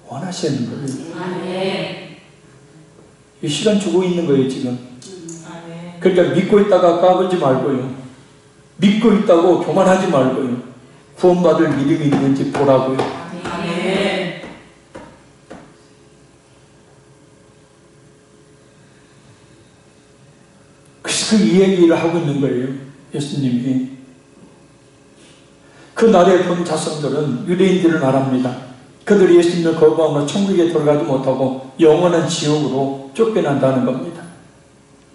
원하시는 거예요. 이 시간 주고 있는 거예요 지금. 그러니까 믿고 있다가 까불지 말고요, 믿고 있다고 교만하지 말고요, 구원받을 믿음이 있는지 보라고요. 그래서 이 얘기를 하고 있는 거예요. 예수님이 그 나라에 본 자손들은 유대인들을 말합니다. 그들이 예수님을 거부하며 천국에 들어가지 못하고 영원한 지옥으로 쫓겨난다는 겁니다.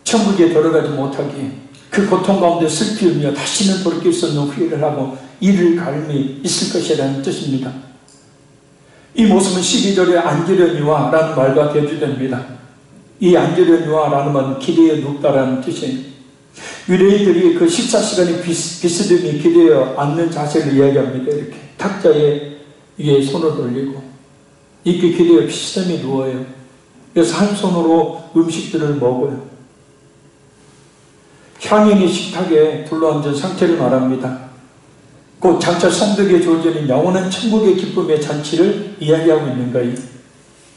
천국에 들어가지 못하기에 그 고통 가운데 슬피 울며 다시는 돌이킬 수 없는 후회를 하고 이를 갈미 있을 것이라는 뜻입니다. 이 모습은 12절에 안지려니와 라는 말과 대조됩니다. 이 안지려니와 라는 말은 기대에 눕다라는 뜻이에요. 유대인들이 그 식사 시간에 비스듬히 기대어 앉는 자세를 이야기합니다. 이렇게 탁자에 이게 손을 돌리고 이렇게 기대어 비스듬히 누워요. 그래서 한 손으로 음식들을 먹어요. 향연이 식탁에 둘러앉은 상태를 말합니다. 곧 장차 성덕에 주어지는 영원한 천국의 기쁨의 잔치를 이야기하고 있는 거예요.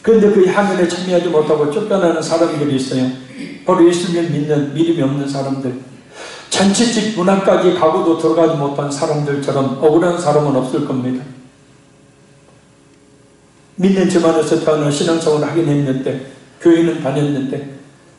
그런데 그 향연에 참여하지 못하고 쫓겨나는 사람들이 있어요. 바로 예수님을 믿는 믿음이 없는 사람들. 잔치집 문 앞까지 가고도 들어가지 못한 사람들처럼 억울한 사람은 없을 겁니다. 믿는 집안에서 태어나 신앙생활을 하긴 했는데, 교회는 다녔는데,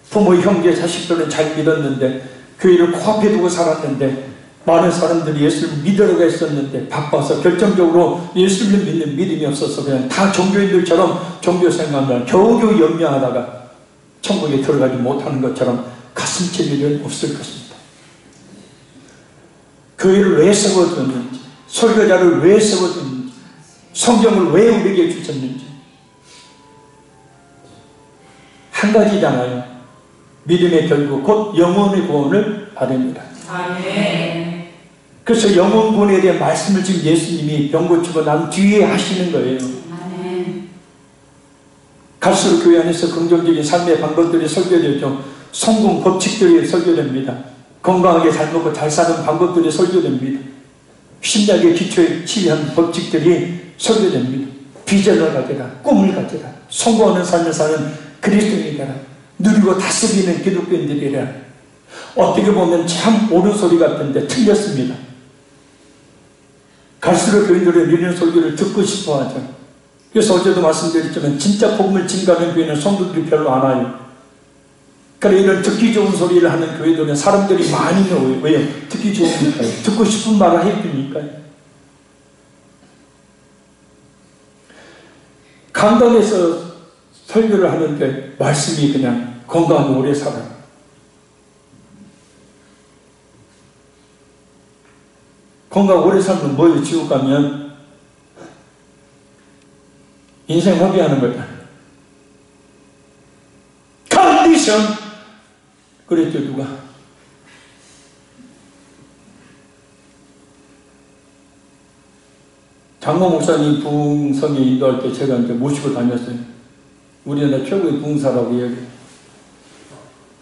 부모, 형제, 자식들은 잘 믿었는데, 교회를 코앞에 두고 살았는데, 많은 사람들이 예수를 믿으려고 했었는데 바빠서 결정적으로 예수를 믿는 믿음이 없어서 그냥 다 종교인들처럼 종교생활을 겨우겨우 염려하다가 천국에 들어가지 못하는 것처럼 가슴 칠 일은 없을 것입니다. 교회를 왜 세워줬는지, 설교자를 왜 세워줬는지, 성경을 왜 우리에게 주셨는지 한 가지잖아요. 믿음의 결국 곧 영혼의 구원을 받습니다. 아멘. 그래서 영혼 구원에 대한 말씀을 지금 예수님이 병 고치고 난 뒤에 하시는 거예요. 아멘. 갈수록 교회 안에서 긍정적인 삶의 방법들이 설교되죠. 성공 법칙들이 설교됩니다. 건강하게 잘 먹고 잘 사는 방법들이 설교됩니다. 심리학의 기초에 치유한 법칙들이 설교됩니다. 비전을 가져라, 꿈을 가져라, 성공하는 삶을 사는 그리스도인이라, 누리고 다스리는 기독교인들이라. 어떻게 보면 참 옳은 소리 같은데 틀렸습니다. 갈수록 교인들의 이런 설교를 듣고 싶어 하죠. 그래서 어제도 말씀드렸지만 진짜 복음을 증가하는 교회는 성도들이 별로 안 와요. 그러니까 이런 듣기 좋은 소리를 하는 교회들은 사람들이 많이 오요. 왜요? 듣기 좋으니까요. 듣고 싶은 말을 해주니까요. 강단에서 설교를 하는데 말씀이 그냥 건강하게 오래 살아요. 건강 오래 살면 뭐예요? 지옥 가면 인생 허비하는 거다. 컨디션! 그랬죠, 누가? 장모 목사님 부흥성에 인도할 때 제가 이제 모시고 다녔어요. 우리나라 최고의 부흥사라고 이야기해요.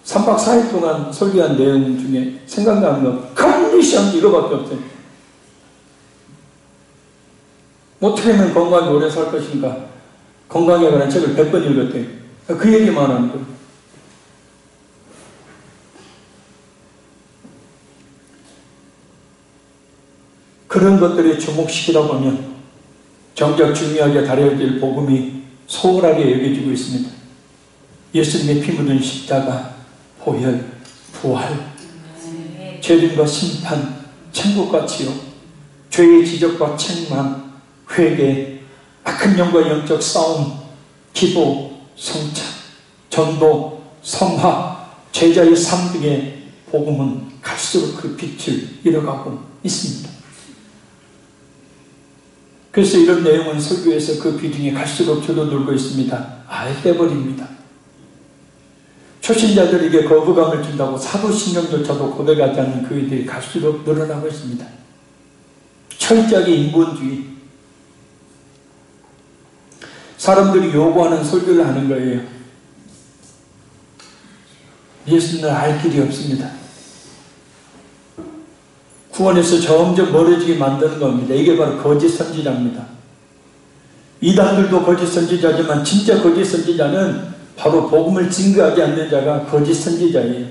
3박 4일 동안 설교한 내용 중에 생각나는 건 컨디션 이거밖에 없어요. 어떻게 하면 건강하게 오래 살 것인가? 건강에 관한 책을 100번 읽었대요. 그 얘기만 하는 거예요. 그런 것들에 주목시키다 보면 정작 중요하게 다뤄질 복음이 소홀하게 여겨지고 있습니다. 예수님의 피 묻은 십자가, 보혈, 부활, 죄짐과 심판, 천국과 지옥, 죄의 지적과 책망, 회개, 악한 영과 영적 싸움, 기도, 성찬, 전도, 성화, 제자의 삶 등의 복음은 갈수록 그 빛을 잃어가고 있습니다. 그래서 이런 내용은 설교에서 그 비중이 갈수록 줄어들고 있습니다. 아예 빼버립니다. 초신자들에게 거부감을 준다고 사도신경조차도 고백하지 않는 그이들이 갈수록 늘어나고 있습니다. 철저하게 인본주의. 사람들이 요구하는 설교를 하는 거예요. 예수님을 알 길이 없습니다. 구원에서 점점 멀어지게 만드는 겁니다. 이게 바로 거짓 선지자입니다. 이단들도 거짓 선지자지만 진짜 거짓 선지자는 바로 복음을 증거하지 않는 자가 거짓 선지자예요.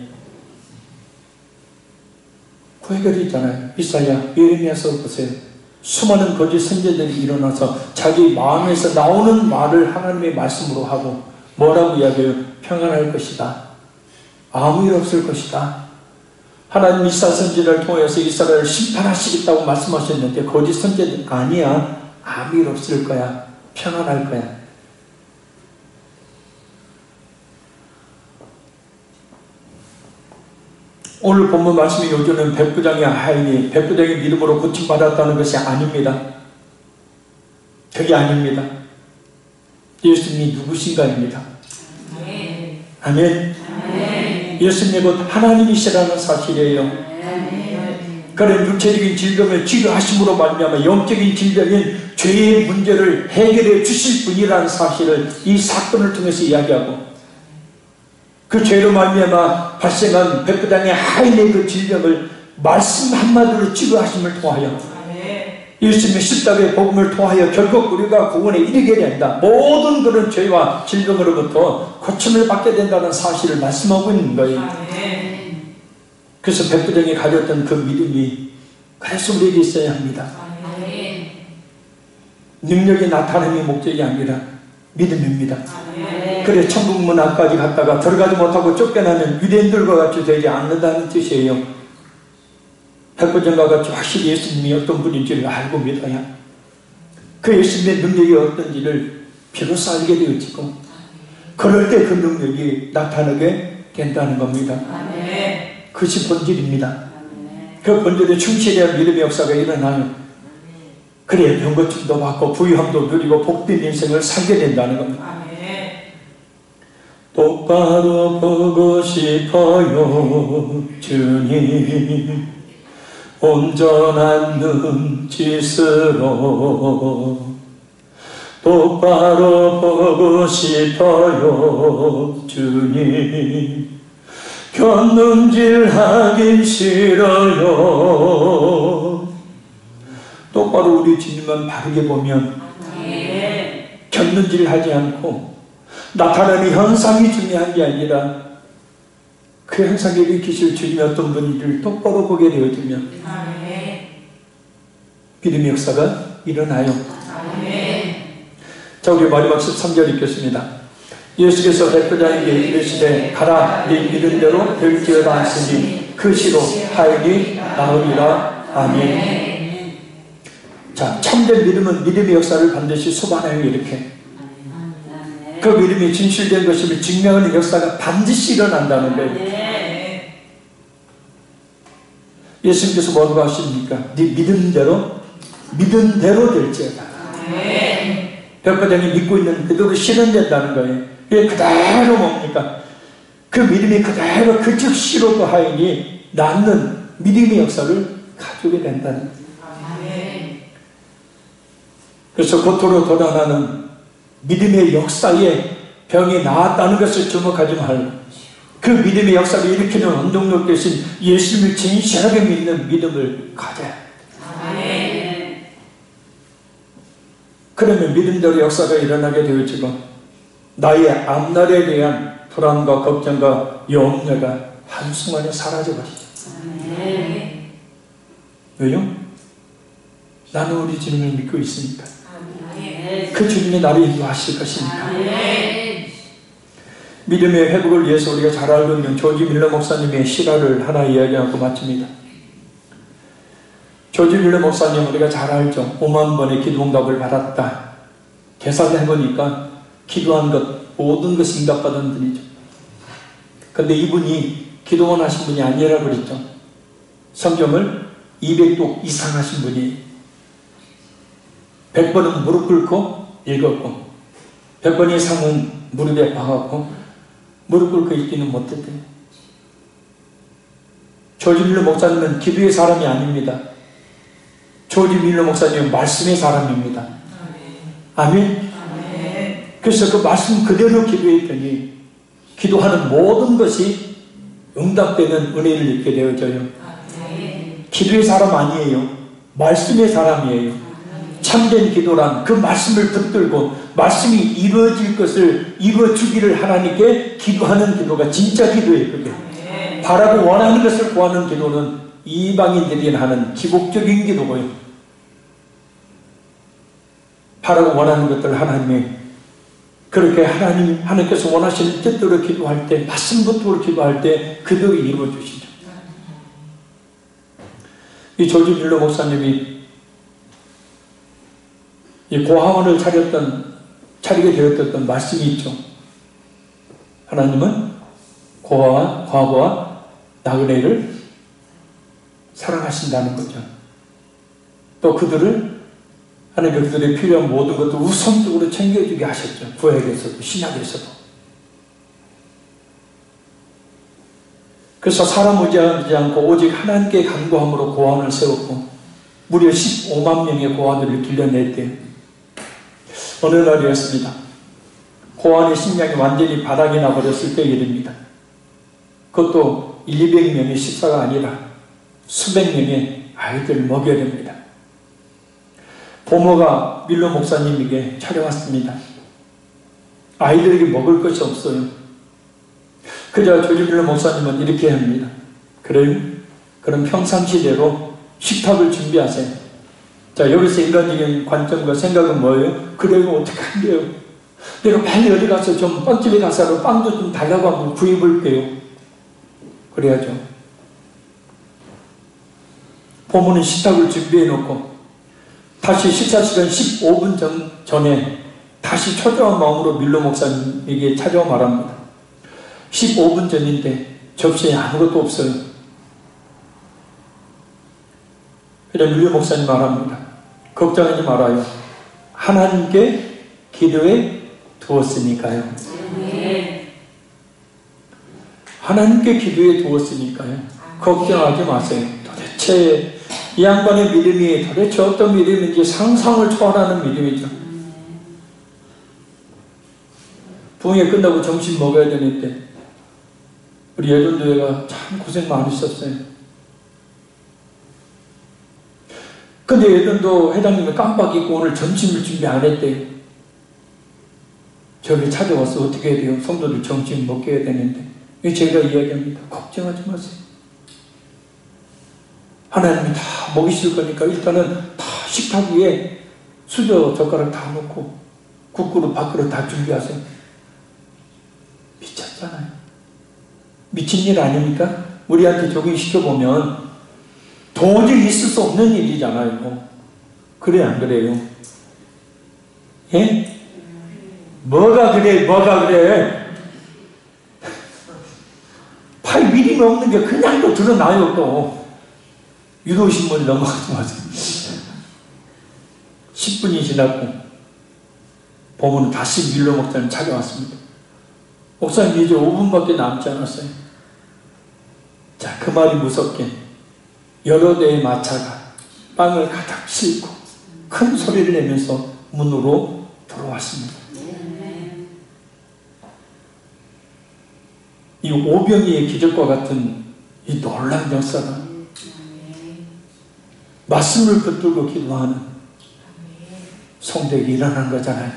그 해결이 있잖아요. 이사야, 예레미야서 보세요. 수많은 거짓 선지자들이 일어나서 자기 마음에서 나오는 말을 하나님의 말씀으로 하고 뭐라고 이야기해요? 평안할 것이다. 아무 일 없을 것이다. 하나님 이사 선지자를 통해서 이스라엘을 심판하시겠다고 말씀하셨는데 거짓 선지자들 아니야. 아무 일 없을 거야. 평안할 거야. 오늘 본문 말씀이 요즘은 백부장의 하인이 백부장의 믿음으로 고침받았다는 것이 아닙니다. 그게 아닙니다. 예수님이 누구신가입니다. 아멘. 예수님이 곧 하나님이시라는 사실이에요. 그런 육체적인 질병을 치료하심으로 말미암아 영적인 질병인 죄의 문제를 해결해 주실 분이라는 사실을 이 사건을 통해서 이야기하고 그 죄로 말미암아 발생한 백부장의 하인의 그 질병을 말씀 한마디로 치료하심을 통하여 예수님의 십자가의 복음을 통하여 결국 우리가 구원에 이르게 된다. 모든 그런 죄와 질병으로부터 고침을 받게 된다는 사실을 말씀하고 있는 거예요. 그래서 백부장이 가졌던 그 믿음이 그래서 우리에게 있어야 합니다. 능력이 나타남이 목적이 아니라 믿음입니다. 그래 천국문 앞까지 갔다가 들어가지 못하고 쫓겨나는 유대인들과 같이 되지 않는다는 뜻이에요. 백부장과 같이 확실히 예수님이 어떤 분인지를 알고 믿어야 그 예수님의 능력이 어떤지를 비로소 알게 되어지고 그럴 때 그 능력이 나타나게 된다는 겁니다. 그것이 본질입니다. 그 본질에 충실해야 믿음의 역사가 일어나요. 그래야 병고침도 받고 부유함도 누리고 복된 인생을 살게 된다는 겁니다. 똑바로 보고 싶어요 주님 온전한 눈짓으로 똑바로 보고 싶어요 주님 곁눈질하긴 싫어요. 똑바로 우리 주님만 바르게 보면 곁눈질하지 않고 나타나는 현상이 중요한 게 아니라 그 현상에 일으키실 주님이 어떤 분인지를 똑바로 보게 되어지면 믿음의 역사가 일어나요. 자, 우리 마지막 13절 읽겠습니다. 예수께서 백부장에게 이르시되 가라 네 믿음대로 될지어다 하시니 그 시로 하인이 나으리라. 아멘. 자, 참된 믿음은 믿음의 역사를 반드시 수반해요. 이렇게 그 믿음이 진실된 것임을 증명하는 역사가 반드시 일어난다는 거예요. 예수님께서 뭐라고 하십니까? 네 믿음대로 될지어다. 백부장이 믿고 있는 그대로 실현된다는 거예요. 그게 그대로 뭡니까? 그 믿음이 그대로 그 즉시로 그 하인이 낳는 믿음의 역사를 가지게 된다는 거예요. 그래서 겉으로 드러나는 믿음의 역사에 병이 나았다는 것을 주목하지 말고 그 믿음의 역사를 일으키는 원동력 대신 예수님을 진실하게 믿는 믿음을 가져야 합니다. 그러면 믿음대로 역사가 일어나게 되어지고 나의 앞날에 대한 불안과 걱정과 염려가 한순간에 사라져 버리죠. 왜요? 나는 우리 주님을 믿고 있으니까. 그 주님이 나를 인도하실 것이니까. 믿음의 회복을 위해서 우리가 잘 알고 있는 조지 밀러 목사님의 실화를 하나 이야기하고 마칩니다. 조지 밀러 목사님 우리가 잘 알죠. 5만 번의 기도응답을 받았다. 계산을 해보니까 기도한 것 모든 것이 응답받은 분이죠. 근데 이분이 기도원 하신 분이 아니라 그랬죠. 성경을 200독 이상 하신 분이 100번은 무릎 꿇고 읽었고 100번 이상은 무릎에 박았고 무릎 꿇고 읽기는 못했대요. 조지 밀러 목사님은 기도의 사람이 아닙니다. 조지 밀러 목사님은 말씀의 사람입니다. 아멘. 그래서 그 말씀 그대로 기도했더니 기도하는 모든 것이 응답되는 은혜를 입게 되어져요. 기도의 사람 아니에요. 말씀의 사람이에요. 참된 기도란 그 말씀을 붙들고 말씀이 이루어질 것을 이루어주기를 하나님께 기도하는 기도가 진짜 기도예요. 그게 바라고 원하는 것을 구하는 기도는 이방인들이 하는 기복적인 기도고요. 바라고 원하는 것들 하나님이 그렇게 하나님께서 원하시는 뜻대로 기도할 때 말씀 붙들고 기도할 때 그대로 이루어주시죠. 이 조지 밀러 목사님이 이 고아원을 차리게 되었던 말씀이 있죠. 하나님은 과부와 나그네를 사랑하신다는 거죠. 또 하나님께 그들의 필요한 모든 것도 우선적으로 챙겨주게 하셨죠. 구약에서도 신약에서도. 그래서 사람 의지하지 않고 오직 하나님께 간구함으로 고아원을 세웠고 무려 15만 명의 고아들을 길러냈대요. 어느 날이었습니다. 고아원의 식량이 완전히 바닥이 나버렸을 때 일입니다. 그것도 200명의 식사가 아니라 수백 명의 아이들을 먹여야 됩니다. 부모가 밀러 목사님에게 찾아왔습니다. 아이들에게 먹을 것이 없어요. 그저 조지 밀러 목사님은 이렇게 합니다. 그래요? 그럼 평상시대로 식탁을 준비하세요. 자, 여기서 인간적인 관점과 생각은 뭐예요? 그래요? 어떻게 한대요? 내가 빨리 어디 가서 좀 빵집에 가서 빵도 좀 달라고 한번 구해볼게요. 그래야죠. 부모는 식탁을 준비해놓고 다시 식사시간 15분 전에 다시 초조한 마음으로 밀러 목사님에게 찾아와 말합니다. 15분 전인데 접시에 아무것도 없어요. 그래서 밀러 목사님 말합니다. 걱정하지 말아요. 하나님께 기도해 두었으니까요. 하나님께 기도해 두었으니까요. 걱정하지 마세요. 도대체 이 양반의 믿음이 도대체 어떤 믿음인지 상상을 초월하는 믿음이죠. 부흥회 끝나고 점심 먹어야 되는데 우리 예전도회가 참 고생 많으셨어요. 근데 예전도 회장님이 깜빡 잊고 오늘 점심을 준비 안 했대요. 저를 찾아와서 어떻게 해야 돼요? 성도들 점심 먹게 해야 되는데 제가 이야기합니다. 걱정하지 마세요. 하나님이 다 먹이실 거니까 일단은 다 식탁 위에 수저 젓가락 다 놓고 국그릇 밥그릇 다 준비하세요. 미쳤잖아요. 미친 일 아닙니까? 우리한테 적용시켜보면 도저히 있을 수 없는 일이잖아요. 그래 안 그래요? 예? 뭐가 그래? 팔 믿음이 없는 게 그냥 또 드러나요. 또 유도신문이 넘어가지 마세요. 10분이 지났고 보면 다시 밀러 목사님 찾아왔습니다. 목사님 이제 5분밖에 남지 않았어요. 자, 그 말이 무섭게 여러 대의 마차가 빵을 가득 싣고 큰 소리를 내면서 문으로 들어왔습니다. 이 오병이의 기적과 같은 이 놀라운 역사가 말씀을 붙들고 기도하는 성도에게 일어난 거잖아요.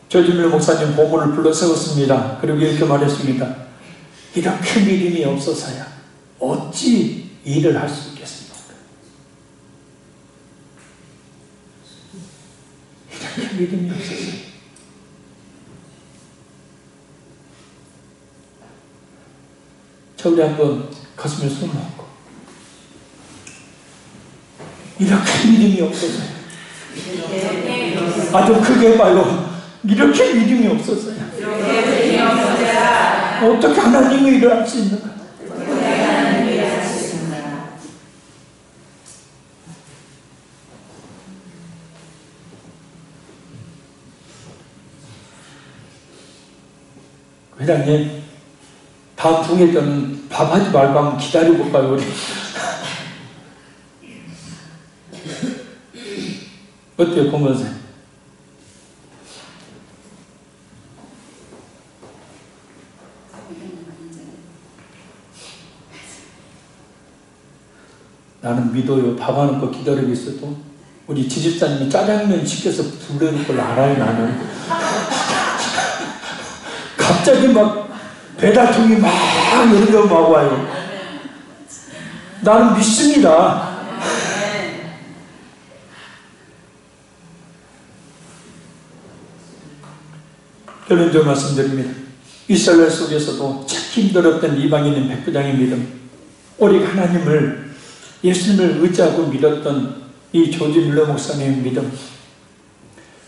조지밀 목사님 보물을 불러 세웠습니다. 그리고 이렇게 말했습니다. 이렇게 믿음이 없어서야 어찌 일을 할 수 있겠습니까? 이렇게 믿음이 없어서야. 자, 우리 한번 가슴에 손을 얹고 이렇게 믿음이 없어서요. 아주 크게 말로 이렇게 믿음이 없어서요. 어떻게 하나님의 일을 할 수 있는가? 회장님, 다음 중에 저는 밥하지 말고 한번 기다려볼까요, 우리? 어때요, 고모선? 나는 믿어요. 밥하는 거 기다리고 있어도 우리 지집사님이 짜장면 시켜서 부르는 걸 알아요, 나는. 갑자기 막 배달통이 막 이런 거 막 와요. 나는 믿습니다. 결론적으로 말씀드립니다. 이스라엘 속에서도 찾기 힘들었던 이방인인 백부장의 믿음, 오직 하나님을, 예수님을 의지하고 믿었던 이 조지 밀러 목사님의 믿음,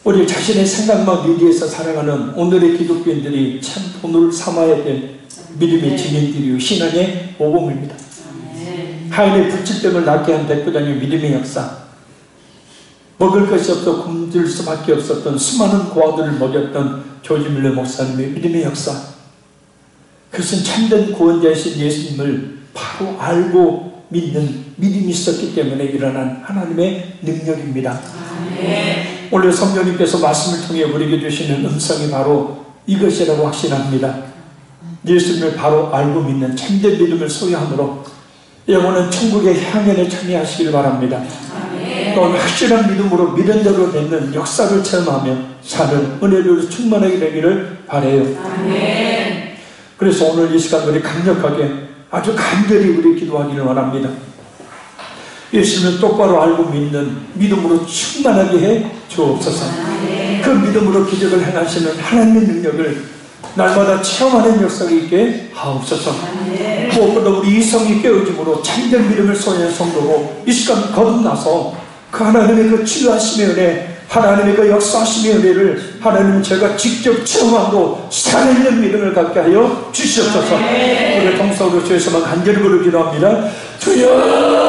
우리 자신의 생각만 위기에서 살아가는 오늘의 기독교인들이 참 본을 삼아야 될 믿음의 증인들이요 신앙의 모범입니다. 하인의 불치병을 낫게 한 백부장의 믿음의 역사, 먹을 것이 없어 굶줄 수밖에 없었던 수많은 고아들을 먹였던 조지 밀러 목사님의 믿음의 역사, 그것은 참된 구원자이신 예수님을 바로 알고 믿는 믿음이 있었기 때문에 일어난 하나님의 능력입니다. 오늘 성령님께서 말씀을 통해 우리에게 주시는 음성이 바로 이것이라고 확신합니다. 예수님을 바로 알고 믿는 참된 믿음을 소유함으로 영혼은 천국의 향연에 참여하시길 바랍니다. 또한 확실한 믿음으로 믿은 대로 되는 역사를 체험하며 사는 은혜로 충만하게 되기를 바라요. 그래서 오늘 이 시간 우리 강력하게 아주 간절히 우리 기도하기를 원합니다. 예수님을 똑바로 알고 믿는 믿음으로 충만하게 해 주옵소서. 그 믿음으로 기적을 행하시는 하나님의 능력을 날마다 체험하는 역사가 있게 하옵소서. 무엇보다 우리 이성이 깨어짐으로 참된 믿음을 소유한 성도로 이 시간 거듭나서 그 하나님의 그 치유하심의 은혜, 하나님의 그 역사하심의 은혜를 하나님 제가 직접 체험함으로 살아있는 믿음을 갖게 하여 주시옵소서. 우리 동서로 주에서만 간절히 부르기도 합니다. 주여!